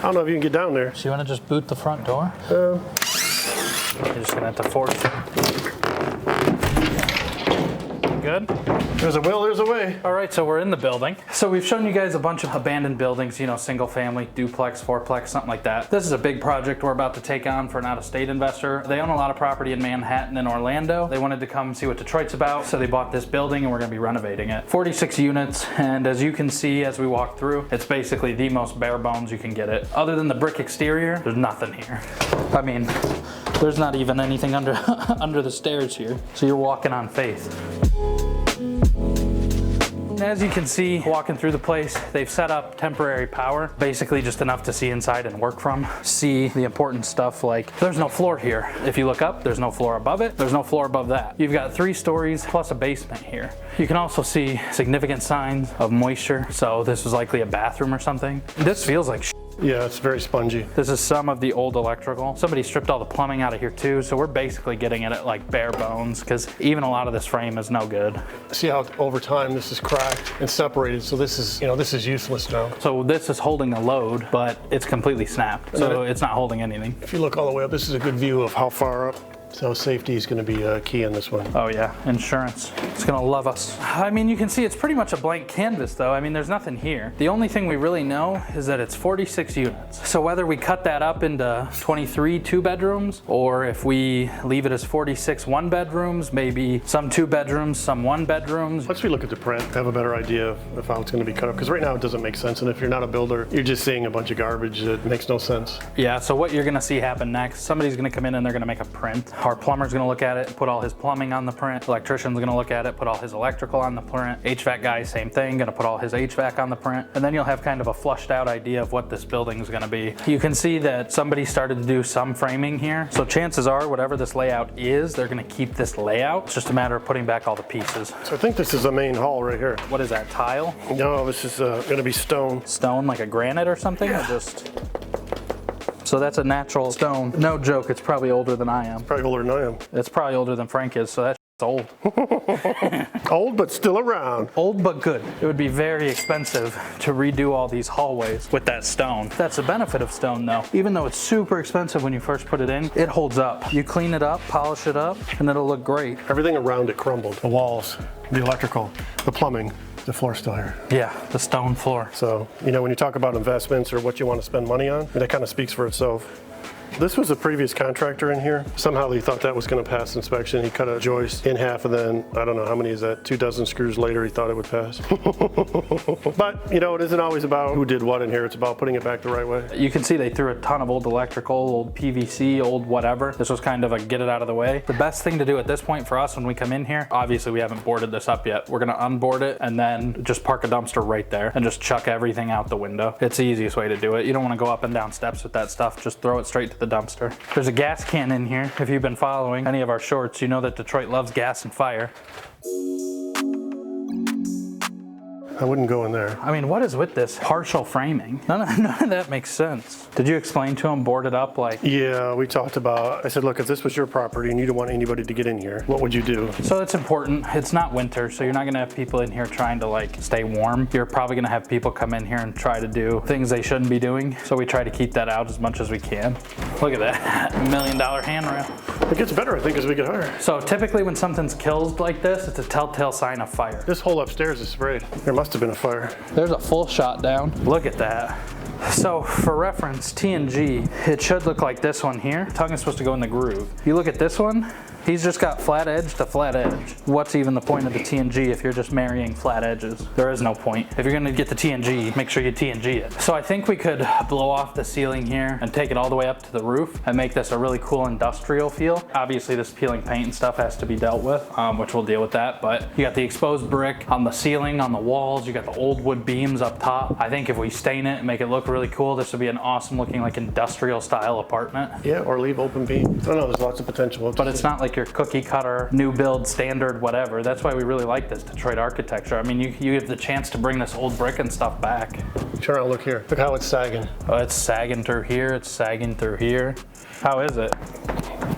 I don't know if you can get down there. So you want to just boot the front door? You're just gonna have to force it. Good? There's a will, there's a way. All right, so we're in the building. So we've shown you guys a bunch of abandoned buildings, you know, single family, duplex, fourplex, something like that. This is a big project we're about to take on for an out-of-state investor. They own a lot of property in Manhattan and Orlando. They wanted to come see what Detroit's about, so they bought this building and we're gonna be renovating it. 46 units, and as you can see as we walk through, it's basically the most bare bones you can get it. Other than the brick exterior, there's nothing here. I mean, there's not even anything under, under the stairs here. So you're walking on faith. As you can see, walking through the place, they've set up temporary power, basically just enough to see inside and work from. See the important stuff like there's no floor here. If you look up, there's no floor above it. There's no floor above that. You've got 3 stories plus a basement here. You can also see significant signs of moisture. So this is likely a bathroom or something. This feels like shit. Yeah, it's very spongy. This is some of the old electrical. Somebody stripped all the plumbing out of here too, so we're basically getting it at like bare bones because even a lot of this frame is no good. See how over time this is cracked and separated, so this is, you know, this is useless now. So this is holding a load, but it's completely snapped, so it's not holding anything. If you look all the way up, this is a good view of how far up. So safety is going to be key in this one. Oh yeah, insurance. It's going to love us. I mean, you can see it's pretty much a blank canvas though. I mean, there's nothing here. The only thing we really know is that it's 46 units. So whether we cut that up into 23 2-bedrooms, or if we leave it as 46 1-bedrooms, maybe some 2-bedrooms, some 1-bedrooms. Once we look at the print, have a better idea of how it's going to be cut up. Because right now it doesn't make sense. And if you're not a builder, you're just seeing a bunch of garbage that makes no sense. Yeah, so what you're going to see happen next, somebody's going to come in and they're going to make a print. Our plumber's gonna look at it, put all his plumbing on the print. Electrician's gonna look at it, put all his electrical on the print. HVAC guy, same thing, gonna put all his HVAC on the print. And then you'll have kind of a flushed out idea of what this building is gonna be. You can see that somebody started to do some framing here. So chances are, whatever this layout is, they're gonna keep this layout. It's just a matter of putting back all the pieces. So I think this is the main hall right here. What is that, tile? No, this is gonna be stone. Stone, like a granite or something? Yeah. Or just... So that's a natural stone. No joke, it's probably older than I am. Probably older than I am. It's probably older than Frank is, so that's old. Old, but still around. Old, but good. It would be very expensive to redo all these hallways with that stone. That's the benefit of stone though. Even though it's super expensive when you first put it in, it holds up. You clean it up, polish it up, and it'll look great. Everything around it crumbled. The walls, the electrical, the plumbing. The floor's still here. Yeah, the stone floor. So, you know, when you talk about investments or what you want to spend money on, that kind of speaks for itself. This was a previous contractor in here. Somehow he thought that was going to pass inspection. He cut a joist in half and then, I don't know, how many is that? 2 dozen screws later, he thought it would pass. But, you know, it isn't always about who did what in here. It's about putting it back the right way. You can see they threw a ton of old electrical, old PVC, old whatever. This was kind of a get it out of the way. The best thing to do at this point for us when we come in here, obviously we haven't boarded this up yet. We're going to unboard it and then just park a dumpster right there and just chuck everything out the window. It's the easiest way to do it. You don't want to go up and down steps with that stuff. Just throw it straight to the dumpster. There's a gas can in here. If you've been following any of our shorts, you know that Detroit loves gas and fire. I wouldn't go in there. I mean, what is with this partial framing? None of that makes sense. Did you explain to him, board it up like? Yeah, we talked about, I said, look, if this was your property and you don't want anybody to get in here, what would you do? So it's important. It's not winter, so you're not gonna have people in here trying to like stay warm. You're probably gonna have people come in here and try to do things they shouldn't be doing. So we try to keep that out as much as we can. Look at that, $1 million handrail. It gets better, I think, as we get higher. So typically when something's killed like this, it's a telltale sign of fire. This whole upstairs is sprayed. There must have been a fire. There's a full shot down. Look at that. So for reference, T&G, it should look like this one here. Tongue is supposed to go in the groove. You look at this one, he's just got flat edge to flat edge. What's even the point of the T&G if you're just marrying flat edges? There is no point. If you're gonna get the T&G, make sure you T&G it. So I think we could blow off the ceiling here and take it all the way up to the roof and make this a really cool industrial feel. Obviously this peeling paint and stuff has to be dealt with, which we'll deal with that, but you got the exposed brick on the ceiling, on the walls, you got the old wood beams up top. I think if we stain it and make it look really cool, this would be an awesome looking like industrial style apartment. Yeah, or leave open beam. I don't know, there's lots of potential. But it's not like your cookie cutter, new build, standard, whatever. That's why we really like this Detroit architecture. I mean, you have the chance to bring this old brick and stuff back. Turn around, look here. Look how it's sagging. Oh, it's sagging through here, it's sagging through here. How is it?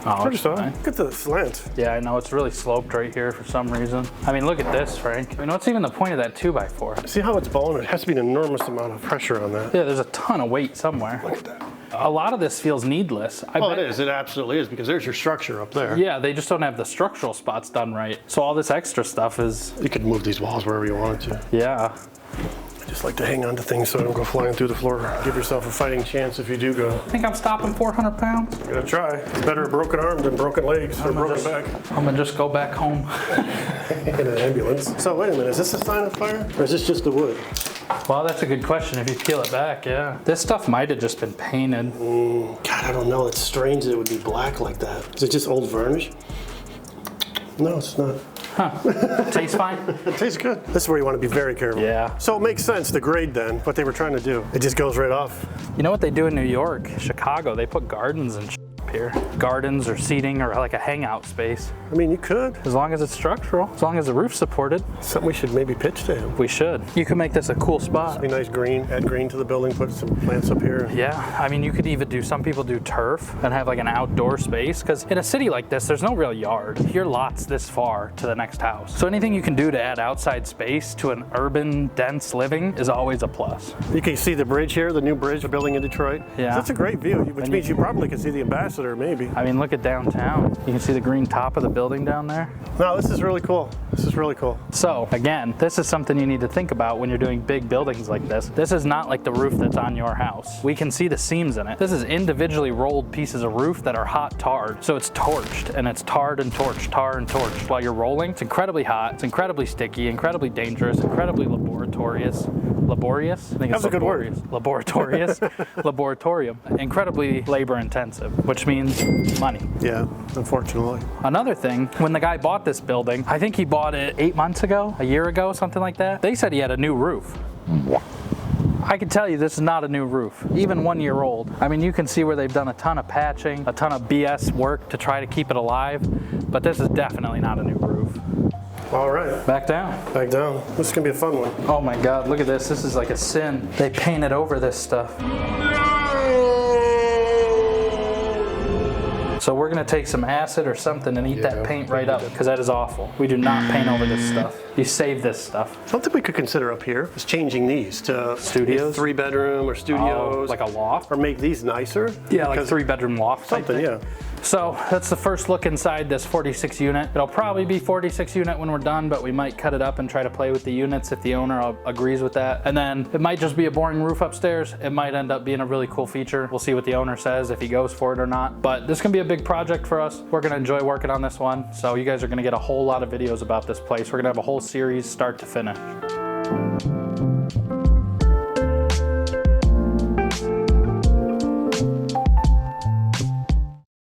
Oh, Pretty it's solid. fine. Look at the slant. Yeah, I know, it's really sloped right here for some reason. I mean, look at this, Frank. I mean, what's even the point of that 2x4? See how it's bowing? It has to be an enormous amount of pressure on that. Yeah, there's a ton of weight somewhere. Look at that. A lot of this feels needless. Oh, it is. It absolutely is, because there's your structure up there. Yeah, they just don't have the structural spots done right. So all this extra stuff is, You could move these walls wherever you wanted to. yeah. I just like to hang on to things so I don't go flying through the floor. Give yourself a fighting chance if you do go. I think I'm stopping 400 pounds. I'm gonna try. It's better a broken arm than broken legs or broken back I'm gonna just go back home. in an ambulance. So wait a minute, is this a sign of fire? Or is this just the wood? Well, that's a good question. If you peel it back, yeah. This stuff might have just been painted. God, I don't know. It's strange that it would be black like that. Is it just old varnish? No, it's not. Tastes fine? It tastes good. This is where you want to be very careful. Yeah. So it makes sense, the grade then, what they were trying to do. It just goes right off. You know what they do in New York, Chicago? They put gardens and up here. Gardens or seating or like a hangout space. I mean, you could. As long as it's structural, as long as the roof's supported, Something we should maybe pitch to him. we should. You could make this a cool spot. Be nice green, add green to the building, put some plants up here. Yeah, I mean, you could even do, some people do turf and have like an outdoor space, because in a city like this, there's no real yard. Your lot's this far to the next house. So anything you can do to add outside space to an urban, dense living is always a plus. You can see the bridge here, the new bridge they're building in Detroit. Yeah. That's a great view, which means you probably can see the ambassador, maybe. I mean, look at downtown. You can see the green top of the building down there. No, this is really cool. This is really cool. So again, this is something you need to think about when you're doing big buildings like this. This is not like the roof that's on your house. We can see the seams in it. This is individually rolled pieces of roof that are hot tarred. So it's torched, and it's tarred and torched, tar and torched while you're rolling. It's incredibly hot, it's incredibly sticky, incredibly dangerous, incredibly laborious. Laborious? I think That's a good word. Laborious. Laboratorium. Incredibly labor intensive, which means money. Yeah, unfortunately. Another thing, when the guy bought this building, I think he bought it 8 months ago, a year ago, something like that. They said he had a new roof. I can tell you this is not a new roof, even 1 year old. I mean, you can see where they've done a ton of patching, a ton of BS work to try to keep it alive, but this is definitely not a new roof. All right, Back down. back down. This is gonna be a fun one. Oh my God, look at this. This is like a sin. They painted over this stuff. So we're gonna take some acid or something and eat that paint right up, because that is awful. We do not paint over this stuff. You save this stuff. Something we could consider up here is changing these to Studios? 3-bedroom or studios. Like a loft? Or make these nicer. Yeah, like because 3-bedroom loft type something, thing. yeah. So that's the first look inside this 46 unit. It'll probably be 46 unit when we're done, but we might cut it up and try to play with the units if the owner agrees with that. And then it might just be a boring roof upstairs. It might end up being a really cool feature. We'll see what the owner says, if he goes for it or not. But this is gonna be a big project for us. We're gonna enjoy working on this one. So you guys are gonna get a whole lot of videos about this place. We're gonna have a whole series start to finish.